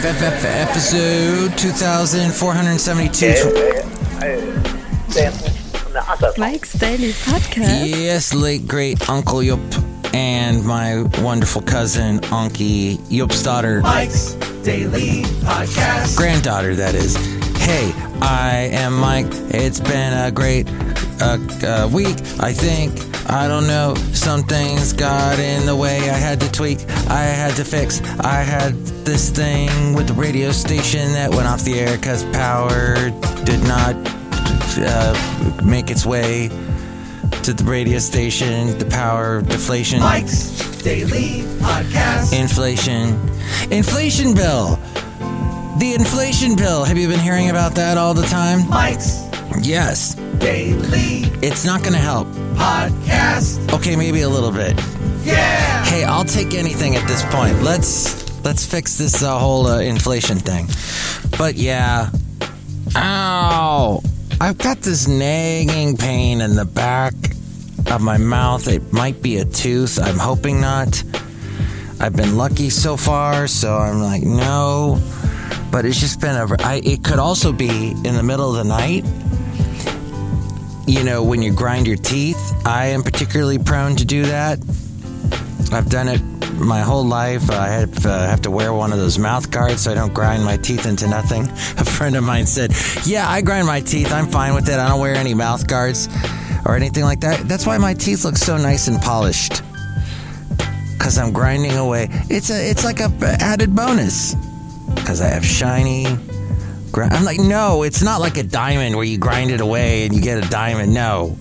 episode 2472. Mike's Daily Podcast. Yes, late great Uncle Yup and my wonderful cousin Anki Yup's daughter. Mike's Daily Podcast. Granddaughter, that is. Hey, I am Mike. It's been a great week, I think. I don't know. Some things got in the way. I had to tweak. I had to fix. I had this thing with the radio station that went off the air because power did not make its way to the radio station. The power deflation. Mike's Daily Podcast. Inflation bill. The inflation bill. Have you been hearing about that all the time? Mike's Yes. Daily It's not going to help. Podcast. Okay, maybe a little bit. Yeah. Hey, I'll take anything at this point. Let's fix this whole inflation thing. But yeah. Ow. I've got this nagging pain in the back of my mouth. It might be a tooth. I'm hoping not. I've been lucky so far, so I'm like, no. But it's just been it could also be in the middle of the night. You know, when you grind your teeth. I am particularly prone to do that. I've done it my whole life. I have to wear one of those mouth guards so I don't grind my teeth into nothing. A friend of mine said, yeah, I grind my teeth. I'm fine with it. I don't wear any mouth guards or anything like that. That's why my teeth look so nice and polished. Because I'm grinding away. It's like a added bonus. Because I have shiny... I'm like, no, it's not like a diamond where you grind it away and you get a diamond. No.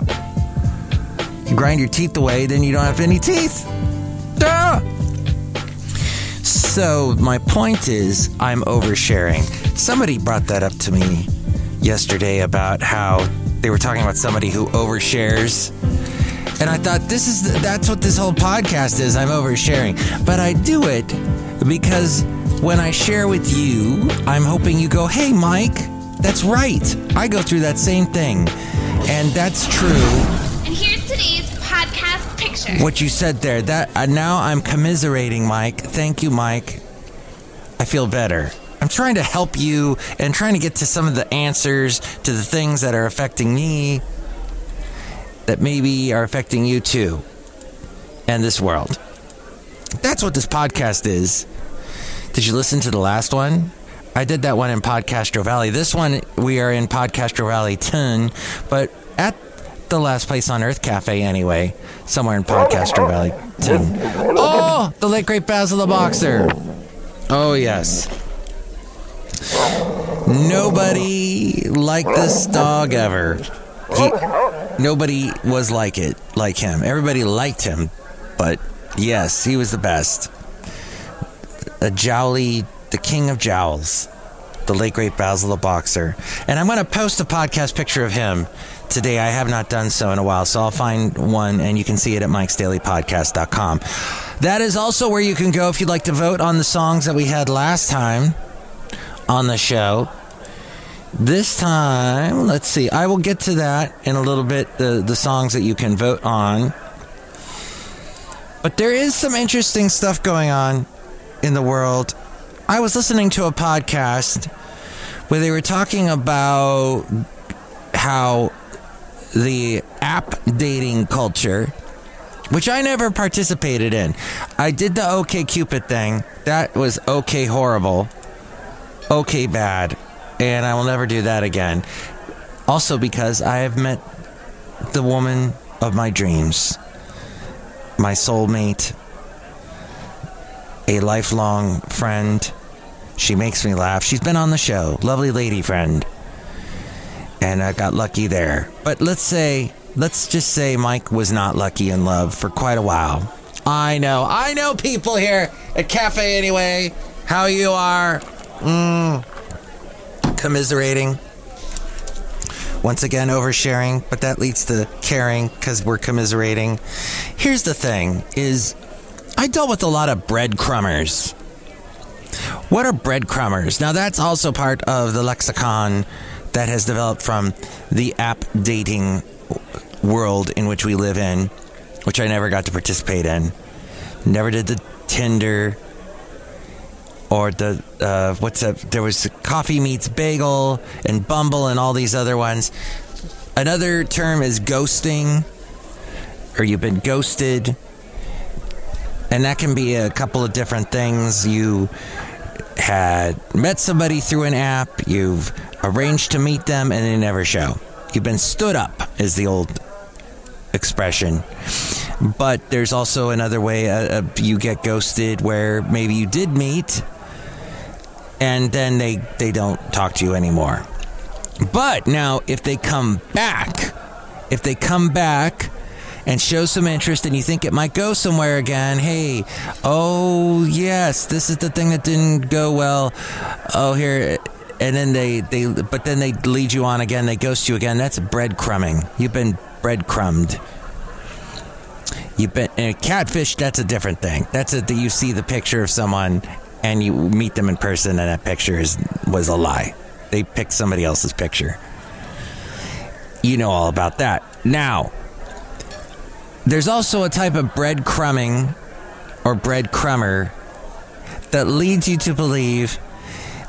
You grind your teeth away, then you don't have any teeth. Duh! So, my point is, I'm oversharing. Somebody brought that up to me yesterday about how they were talking about somebody who overshares. And I thought, that's what this whole podcast is. I'm oversharing. But I do it because... when I share with you, I'm hoping you go, hey, Mike, that's right. I go through that same thing. And that's true. And here's today's podcast picture. What you said there, that now I'm commiserating, Mike. Thank you, Mike. I feel better. I'm trying to help you and trying to get to some of the answers to the things that are affecting me that maybe are affecting you too and this world. That's what this podcast is. Did you listen to the last one? I did that one in Podcastro Valley. This one, we are in Podcastro Valley 10, but at the last place on Earth Cafe anyway, somewhere in Podcastro Valley 10. Oh, the late great Basil the Boxer. Oh, yes. Nobody liked this dog ever. Nobody was like him. Everybody liked him, but yes, he was the best. The king of jowls, the late great Basil the Boxer. And I'm going to post a podcast picture of him today. I have not done so in a while, so I'll find one and you can see it at MikesDailyPodcast.com. That is also where you can go if you'd like to vote on the songs that we had last time on the show. This time, let's see, I will get to that in a little bit, the songs that you can vote on. But there is some interesting stuff going on in the world. I was listening to a podcast where they were talking about how the app dating culture, which I never participated in. I did the OkCupid thing. That was okay horrible, okay bad, and I will never do that again. Also because I have met the woman of my dreams, my soulmate, a lifelong friend. She makes me laugh. She's been on the show. Lovely lady friend. And I got lucky there. But let's just say Mike was not lucky in love for quite a while. I know people here at Cafe Anyway. How you are. Commiserating. Once again, oversharing. But that leads to caring because we're commiserating. Here's the thing is, I dealt with a lot of breadcrumbers. What are breadcrumbers? Now, that's also part of the lexicon that has developed from the app dating world in which we live in, which I never got to participate in. Never did the Tinder. or there was Coffee Meets Bagel and Bumble and all these other ones. Another term is ghosting, or you've been ghosted. And that can be a couple of different things. You had met somebody through an app, you've arranged to meet them, and they never show. You've been stood up, is the old expression. But there's also another way you get ghosted where maybe you did meet, and then they don't talk to you anymore. But now, if they come back and show some interest and you think it might go somewhere again, hey, oh yes, this is the thing that didn't go well, oh here, and then they lead you on again, they ghost you again. That's breadcrumbing. You've been breadcrumbed. You've been catfish. That's a different thing. You see the picture of someone and you meet them in person and that picture was a lie. They picked somebody else's picture. You know all about that. Now, there's also a type of breadcrumbing or breadcrumber that leads you to believe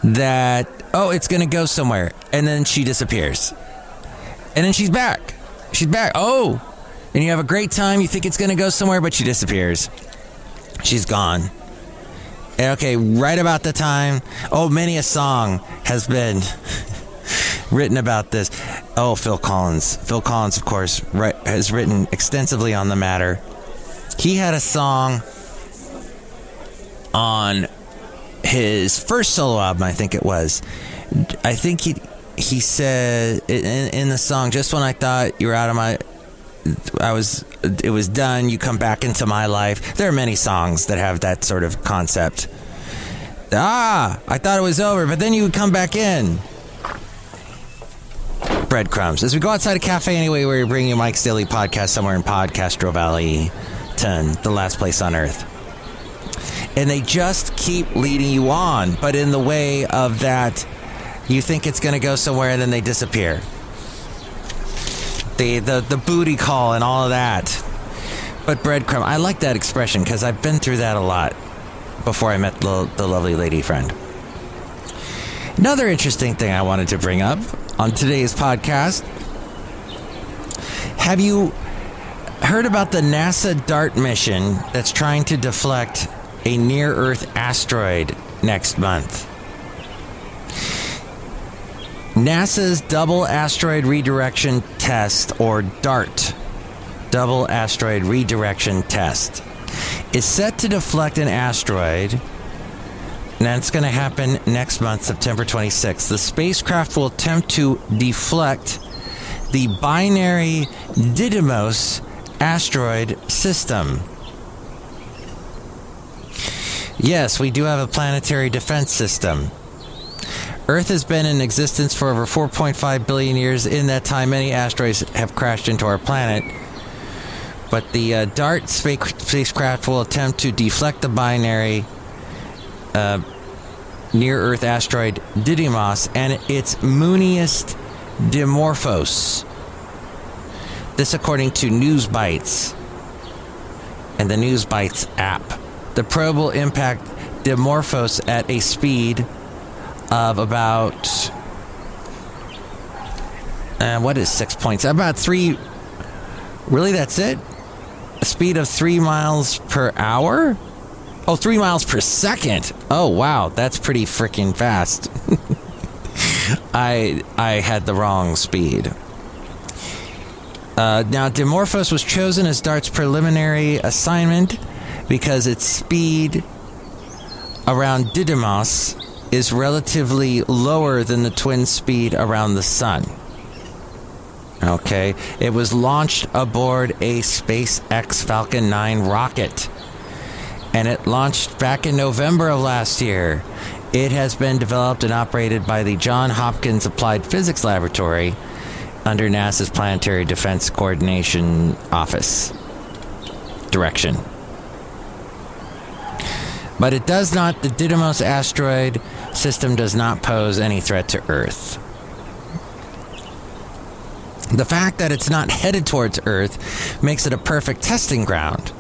that, oh, it's going to go somewhere. And then she disappears. And then she's back. Oh, and you have a great time. You think it's going to go somewhere, but she disappears. She's gone. And okay, right about the time. Oh, many a song has been written about this. Oh, Phil Collins. Phil Collins, of course, has written extensively on the matter. He had a song on his first solo album, I think it was. I think he said in the song, just when I thought you were out of my... it was done, you come back into my life. There are many songs that have that sort of concept. I thought it was over, but then you would come back in. Breadcrumbs. As we go outside a cafe anyway, we're bringing you Mike's Daily Podcast somewhere in Podcastro Valley, the last place on earth. And they just keep leading you on, but in the way of that, you think it's going to go somewhere and then they disappear. The booty call and all of that. But breadcrumb, I like that expression because I've been through that a lot before I met the lovely lady friend. Another interesting thing I wanted to bring up on today's podcast. Have you heard about the NASA DART mission that's trying to deflect a near-Earth asteroid next month? NASA's Double Asteroid Redirection Test, or DART, Double Asteroid Redirection Test, is set to deflect an asteroid, and that's going to happen next month, September 26th. The spacecraft will attempt to deflect the binary Didymos asteroid system. Yes, we do have a planetary defense system. Earth has been in existence for over 4.5 billion years. In that time, many asteroids have crashed into our planet. But the DART spacecraft will attempt to deflect the binary near-Earth asteroid Didymos and its mooniest Dimorphos. This according to News Bites and the News Bites app. The probe will impact Dimorphos at a speed of about, what is 6 points? About 3, really that's it? A speed of 3 miles per hour? Oh, 3 miles per second. Oh, wow, that's pretty freaking fast. I had the wrong speed. Now, Dimorphos was chosen as DART's preliminary assignment because its speed around Didymos is relatively lower than the twin speed around the sun. Okay, it was launched aboard a SpaceX Falcon 9 rocket, and it launched back in November of last year. It has been developed and operated by the Johns Hopkins Applied Physics Laboratory under NASA's Planetary Defense Coordination Office direction. But it does not, the Didymos asteroid system does not pose any threat to Earth. The fact that it's not headed towards Earth makes it a perfect testing ground.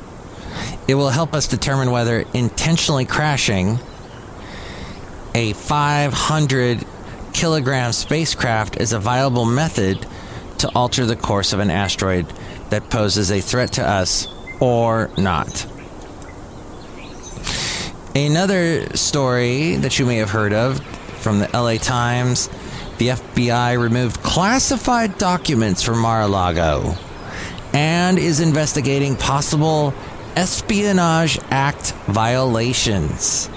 It will help us determine whether intentionally crashing a 500-kilogram spacecraft is a viable method to alter the course of an asteroid that poses a threat to us or not. Another story that you may have heard of from the LA Times, the FBI removed classified documents from Mar-A-Lago and is investigating possible Espionage Act violations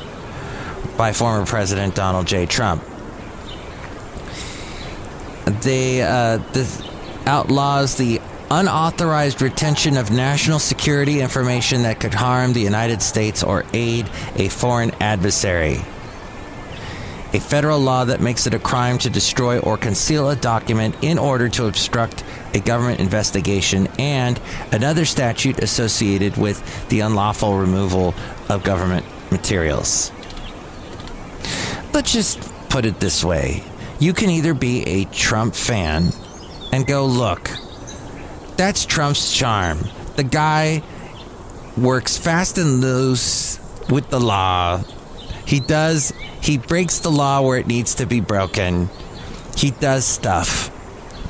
by former President Donald J. Trump. This outlaws the unauthorized retention of national security information that could harm the United States or aid a foreign adversary. A federal law that makes it a crime to destroy or conceal a document in order to obstruct a government investigation, and another statute associated with the unlawful removal of government materials. Let's just put it this way. You can either be a Trump fan and go, look, that's Trump's charm. The guy works fast and loose with the law. He breaks the law where it needs to be broken. He does stuff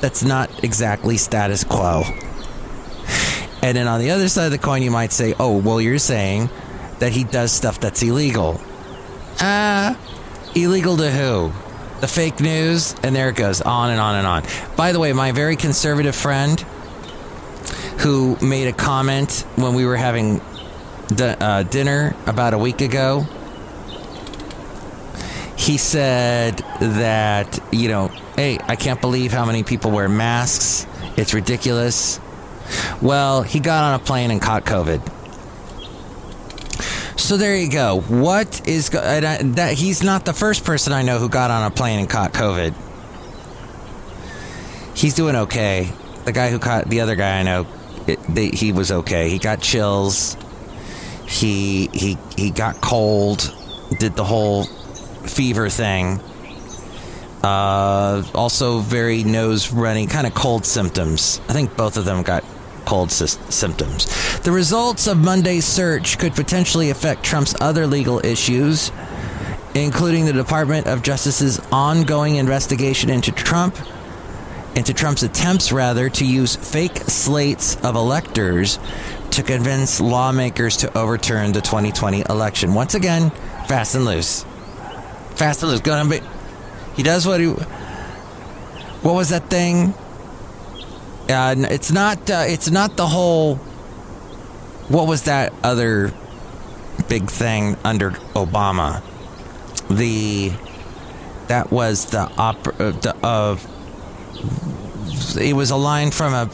that's not exactly status quo. And then on the other side of the coin, you might say, oh, well, you're saying that he does stuff that's illegal. Illegal to who? The fake news? And there it goes, on and on and on. By the way, my very conservative friend who made a comment when we were having dinner about a week ago, he said that, hey, I can't believe how many people wear masks. It's ridiculous. Well, he got on a plane and caught COVID. So there you go. He's not the first person I know who got on a plane and caught COVID. He's doing okay. The other guy I know, he was okay. He got chills. He got cold. Did the whole fever thing. Also very nose running, kind of cold symptoms. I think both of them got cold symptoms. The results of Monday's search could potentially affect Trump's other legal issues, including the Department of Justice's ongoing investigation into Trump's attempts to use fake slates of electors to convince lawmakers to overturn the 2020 election. Once again, fast and loose. Fast and loose. He does what was that thing? It's not the whole. What was that other big thing under Obama? That was the opera. It was a line from a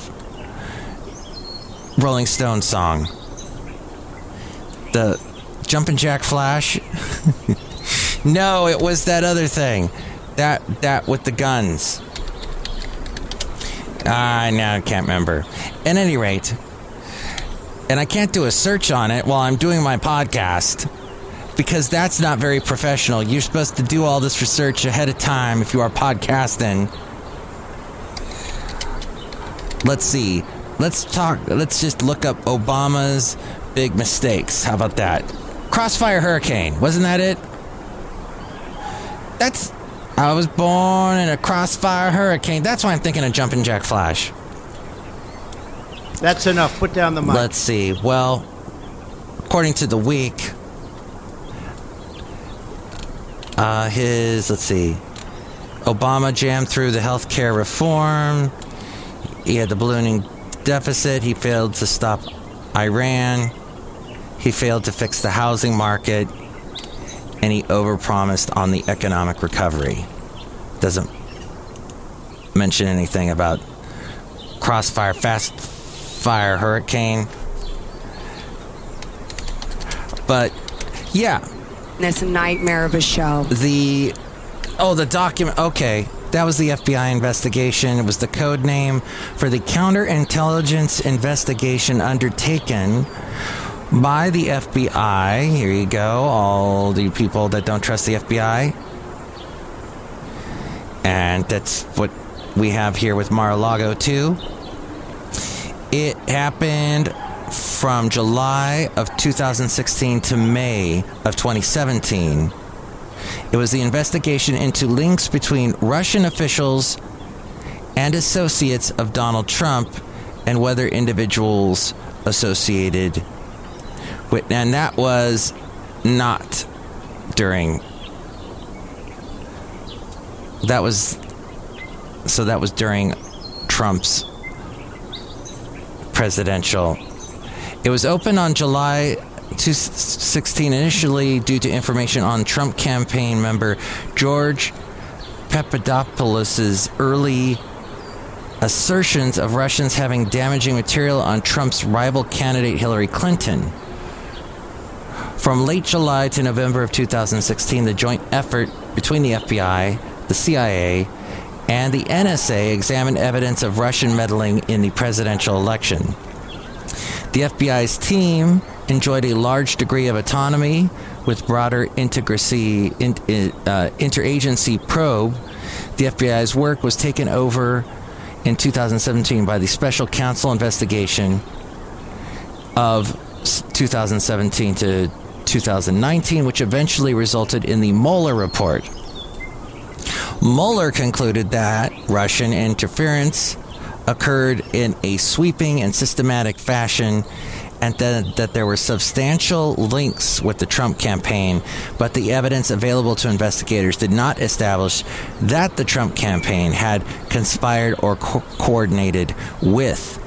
Rolling Stone song. The Jumpin' Jack Flash. No, it was that other thing. That with the guns. Now I can't remember. At any rate, and I can't do a search on it while I'm doing my podcast, because that's not very professional. You're supposed to do all this research ahead of time if you are podcasting. Let's see. Let's just look up Obama's big mistakes. How about that? Crossfire Hurricane. Wasn't that it? I was born in a crossfire hurricane. That's why I'm thinking of Jumpin' Jack Flash. That's enough. Put down the mic. Let's see. Well, according to the week, Obama jammed through the health care reform. He had the ballooning deficit. He failed to stop Iran. He failed to fix the housing market. And he overpromised on the economic recovery. Doesn't mention anything about crossfire, fast fire, hurricane. But, yeah. It's a nightmare of a show. The document. Okay. That was the FBI investigation. It was the code name for the counterintelligence investigation undertaken by the FBI. Here you go, all the people that don't trust the FBI. And that's what we have here with Mar-A-Lago, too. It happened from July of 2016 to May of 2017. It was the investigation into links between Russian officials and associates of Donald Trump and whether individuals associated with, and that was not during, that was during Trump's presidential. It was open on July 2016 initially due to information on Trump campaign member George Papadopoulos' early assertions of Russians having damaging material on Trump's rival candidate Hillary Clinton. From late July to November of 2016, the joint effort between the FBI, the CIA, and the NSA examined evidence of Russian meddling in the presidential election. The FBI's team enjoyed a large degree of autonomy with broader interagency probe. The FBI's work was taken over in 2017 by the Special Counsel investigation of 2017 to 2019, which eventually resulted in the Mueller report. Mueller concluded that Russian interference occurred in a sweeping and systematic fashion, and that there were substantial links with the Trump campaign, but the evidence available to investigators did not establish that the Trump campaign had conspired or coordinated with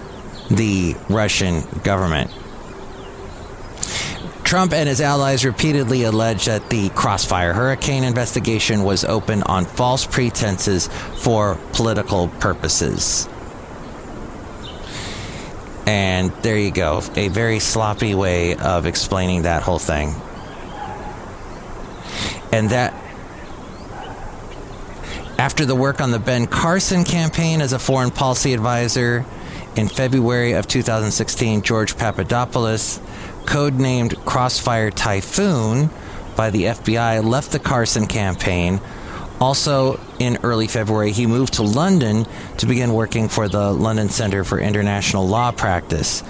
the Russian government. Trump and his allies repeatedly alleged that the Crossfire Hurricane investigation was open on false pretenses for political purposes. And there you go. A very sloppy way of explaining that whole thing. And that, after the work on the Ben Carson campaign as a foreign policy advisor, in February of 2016, George Papadopoulos, codenamed Crossfire Typhoon by the FBI, left the Carson campaign. Also, in early February, he moved to London to begin working for the London Centre for International Law Practice,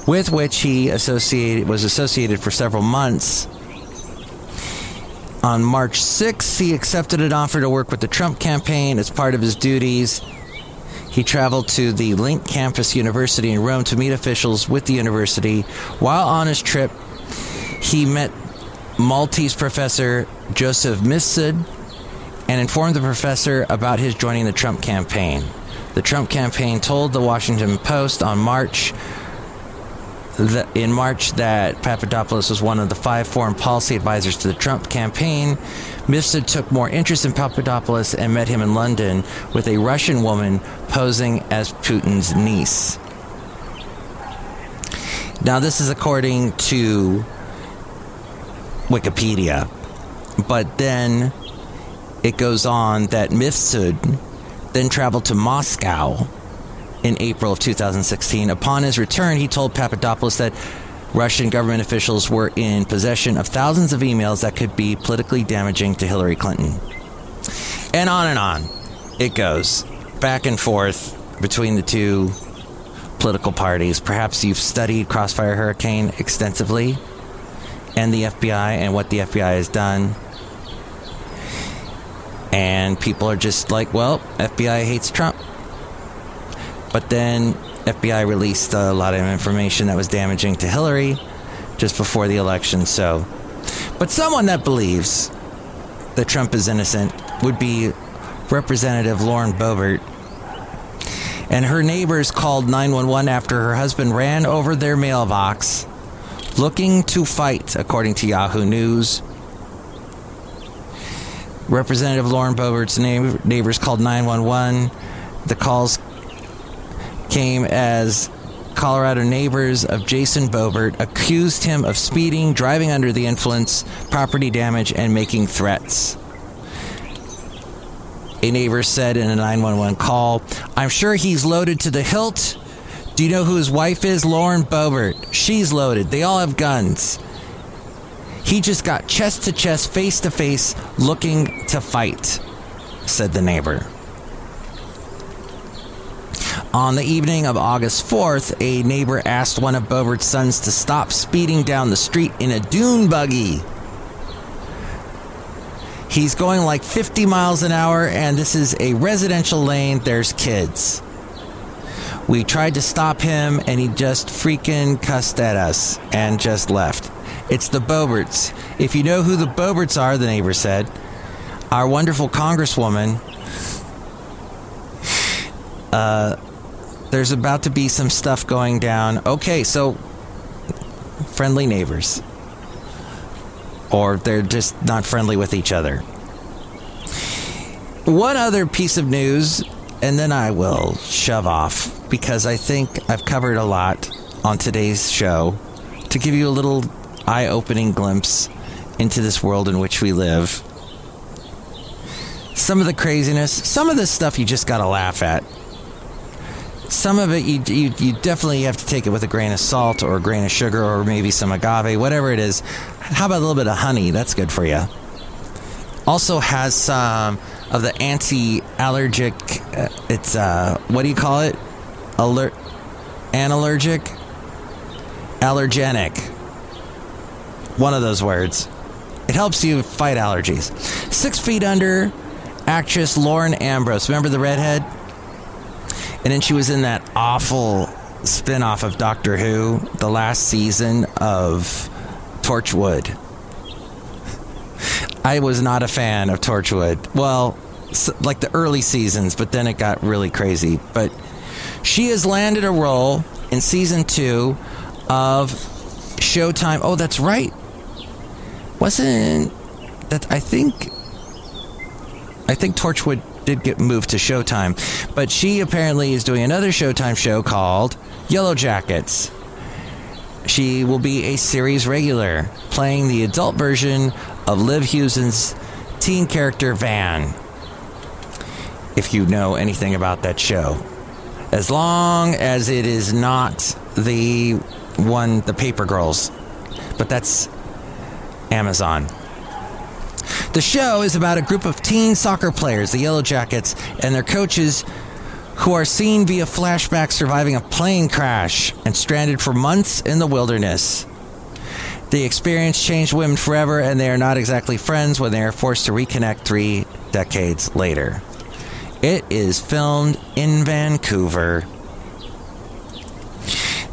with which he was associated for several months. On March 6th, he accepted an offer to work with the Trump campaign as part of his duties. He traveled to the Link Campus University in Rome to meet officials with the university. While on his trip, he met Maltese professor Joseph Mifsud and informed the professor about his joining the Trump campaign. The Trump campaign told the Washington Post in March that Papadopoulos was one of the 5 foreign policy advisors to the Trump campaign. Mifsud took more interest in Papadopoulos and met him in London with a Russian woman posing as Putin's niece. Now, this is according to Wikipedia, but then it goes on that Mifsud then traveled to Moscow in April of 2016. Upon his return, he told Papadopoulos that Russian government officials were in possession of thousands of emails that could be politically damaging to Hillary Clinton. And on it goes, back and forth between the two political parties. Perhaps you've studied Crossfire Hurricane extensively and the FBI and what the FBI has done. And people are just like, well, FBI hates Trump. But then FBI released a lot of information that was damaging to Hillary just before the election. But someone that believes that Trump is innocent would be Representative Lauren Boebert. And her neighbors called 911 after her husband ran over their mailbox looking to fight, according to Yahoo News. Representative Lauren Boebert's neighbors called 911. The calls came as Colorado neighbors of Jason Boebert accused him of speeding, driving under the influence, property damage, and making threats. A neighbor said in a 911 call, "I'm sure he's loaded to the hilt. Do you know who his wife is? Lauren Boebert. She's loaded. They all have guns. He just got chest to chest, face to face, looking to fight," said the neighbor. On the evening of August 4th, a neighbor asked one of Boebert's sons to stop speeding down the street in a dune buggy. He's going like 50 miles an hour, and this is a residential lane. There's kids. We tried to stop him, and he just freaking cussed at us and just left. It's the Boberts. If you know who the Boberts are, the neighbor said, our wonderful congresswoman, there's about to be some stuff going down. Okay, so friendly neighbors. Or they're just not friendly with each other. One other piece of news, and then I will shove off, because I think I've covered a lot on today's show to give you a little eye-opening glimpse into this world in which we live. Some of the craziness, some of this stuff you just gotta laugh at. Some of it you definitely have to take it with a grain of salt or a grain of sugar or maybe some agave, whatever it is. How about a little bit of honey? That's good for you. Also has some of the anti-allergic, it's, what do you call it? Analergic? Allergenic. One of those words. It helps you fight allergies. 6 Feet Under actress Lauren Ambrose. Remember the redhead? And then she was in that awful spin-off of Doctor Who, the last season of Torchwood. I was not a fan of Torchwood. Well, like the early seasons, but then it got really crazy. But she has landed a role in season 2 of Showtime. Oh, that's right. Wasn't that? I think Torchwood did get moved to Showtime, but she apparently is doing another Showtime show called Yellow Jackets. She will be a series regular, playing the adult version of Liv Hewson's teen character Van. If you know anything about that show, as long as it is not the one, the Paper Girls, but that's Amazon. The show is about a group of teen soccer players, the Yellow Jackets, and their coaches who are seen via flashbacks surviving a plane crash and stranded for months in the wilderness. The experience changed women forever, and they are not exactly friends when they are forced to reconnect 3 decades later. It is filmed in Vancouver.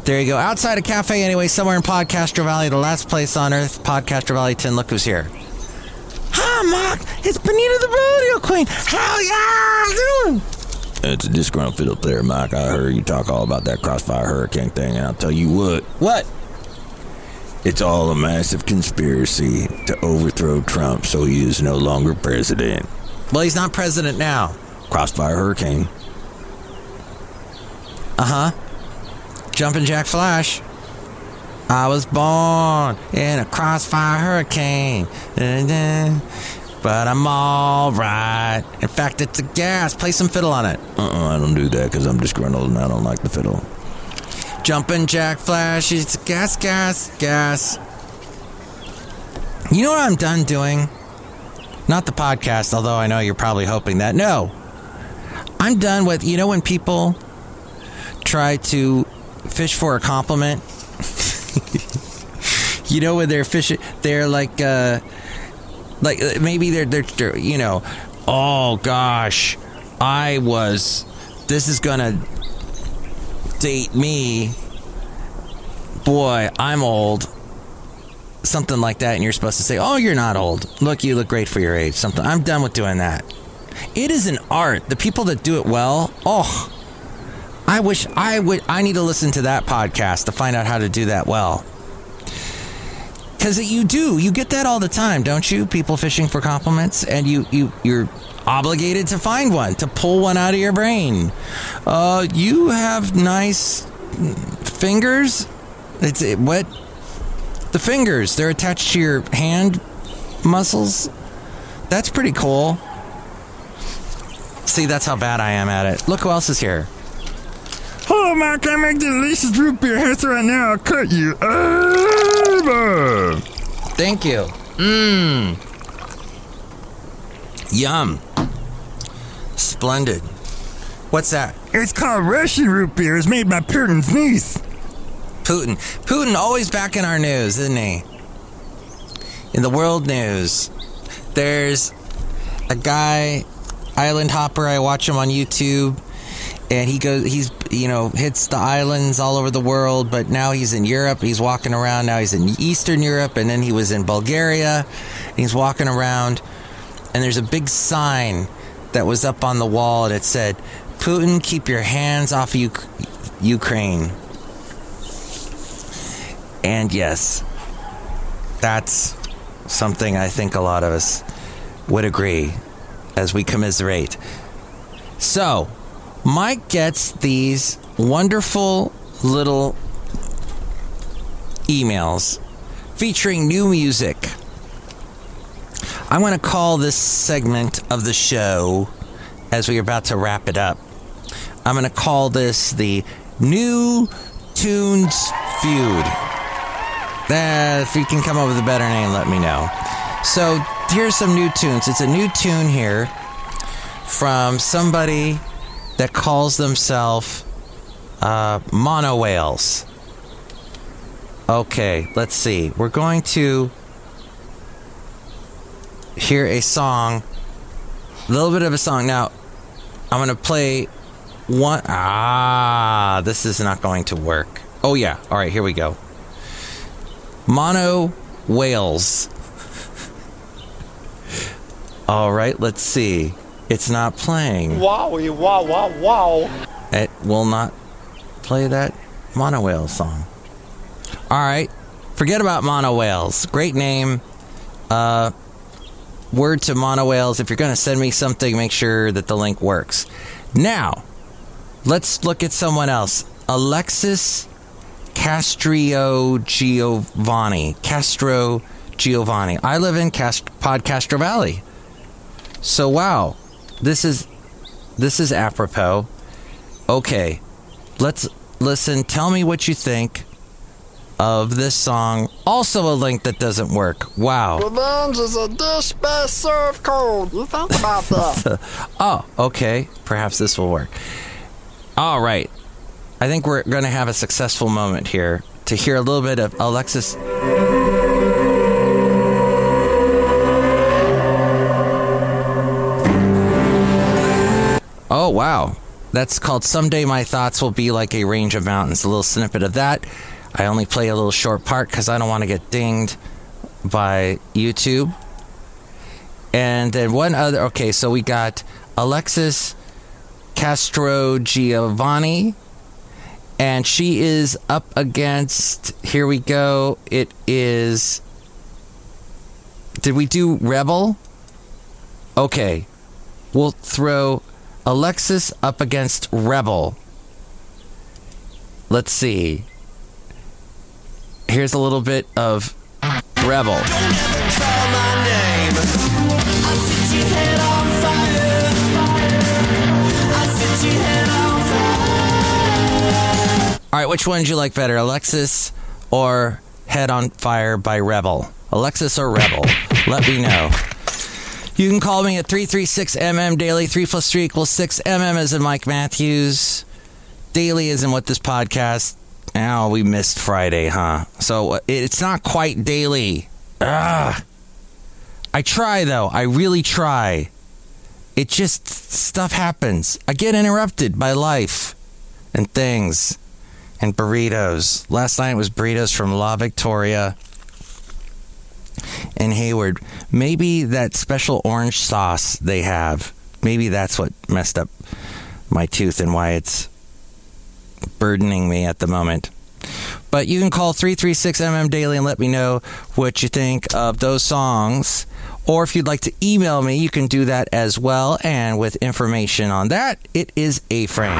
There you go. Outside a cafe anyway, somewhere in Podcastro Valley, the last place on earth, Podcastro Valley 10. Look who's here. Hi, Mark. It's Benita the Rodeo Queen. How y'all doing? It's a Disgruntled Fiddle Player, Mike. I heard you talk all about that Crossfire Hurricane thing, and I'll tell you what. What? It's all a massive conspiracy to overthrow Trump so he is no longer president. Well, he's not president now. Crossfire Hurricane. Uh-huh. Jumpin' Jack Flash. I was born in a crossfire hurricane. But I'm all right. In fact, it's a gas. Play some fiddle on it. I don't do that because I'm disgruntled and I don't like the fiddle. Jumpin' Jack Flash. It's gas, gas, gas. You know what I'm done doing? Not the podcast, although I know you're probably hoping that. No. I'm done with, you know when people try to fish for a compliment? You know when they're fishing, they're like maybe they're you know, oh gosh, this is gonna date me, boy, I'm old, something like that, and you're supposed to say, oh, you're not old, look, you look great for your age, something. I'm done with doing that. It is an art. The people that do it well, oh, I wish I need to listen to that podcast to find out how to do that well. Because you get that all the time, don't you? People fishing for compliments, and you're obligated to find one, to pull one out of your brain. You have nice fingers. What? The fingers, they're attached to your hand muscles. That's pretty cool. See, that's how bad I am at it. Look who else is here. Hello, Mark. I make delicious root beer hits right now. I'll cut you. Thank you. Yum. Splendid. What's that? It's called Russian root beer. It's made by Putin's niece. Putin always back in our news, isn't he? In the world news. There's a guy, island hopper. I watch him on YouTube, and he's hits the islands all over the world, but now he's in Europe. He's walking around. Now he's in Eastern Europe, and then he was in Bulgaria. He's walking around, and there's a big sign that was up on the wall, and it said, "Putin, keep your hands off Ukraine." And yes, that's something I think a lot of us would agree as we commiserate. So, Mike gets these wonderful little emails featuring new music. I'm going to call this segment of the show, as we're about to wrap it up, I'm going to call this the New Tunes Feud. If you can come up with a better name, let me know. So here's some new tunes. It's a new tune here from somebody that calls themselves Mono Whales. Okay, let's see. We're going to hear a song, a little bit of a song. Now, I'm going to play one. This is not going to work. Oh, yeah. All right, here we go. Mono Whales. All right, let's see. It's not playing. Wowie, wow, wow, wow. It will not play that Mono Whales song. All right, forget about Mono Whales. Great name. Word to Mono Whales. If you're going to send me something, make sure that the link works. Now, let's look at someone else. Alexis Castro Giovanni. I live in Podcastro Valley. So wow, this is apropos. Okay, let's listen. Tell me what you think of this song. Also a link that doesn't work. Wow. Revenge is a dish best served cold. You think about that. Oh, okay. Perhaps this will work. All right. I think we're going to have a successful moment here to hear a little bit of Alexis. Oh, wow. That's called Someday My Thoughts Will Be Like a Range of Mountains. A little snippet of that. I only play a little short part because I don't want to get dinged by YouTube. And then one other. Okay, so we got Alexis Castro Giovanni. And she is up against, here we go, it is, did we do Rebel? Okay, we'll throw Alexis up against Rebel. Let's see. Here's a little bit of Rebel. Don't ever call my name. I set your head on fire. I set your head on fire. All right, which one did you like better, Alexis or Head on Fire by Rebel? Alexis or Rebel? Let me know. You can call me at 336MM Daily. 3 plus 3 equals 6. MM as in Mike Matthews. Daily as in what this podcast. Oh, we missed Friday, huh? So it's not quite daily. I try, though. I really try. It just, stuff happens. I get interrupted by life and things and burritos. Last night was burritos from La Victoria in Hayward. Maybe that special orange sauce they have, maybe that's what messed up my tooth and why it's burdening me at the moment. But you can call 336MM Daily and let me know what you think of those songs. Or if you'd like to email me, you can do that as well. And with information on that, it is A-Frame.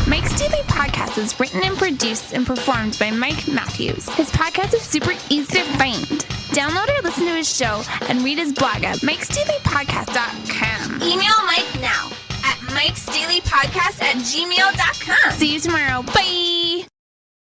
Mike's Daily Podcast is written and produced and performed by Mike Matthews. His podcast is super easy to find. Download or listen to his show and read his blog at MikesDailyPodcast.com. Email Mike now at MikesDailyPodcast@gmail.com. See you tomorrow. Bye!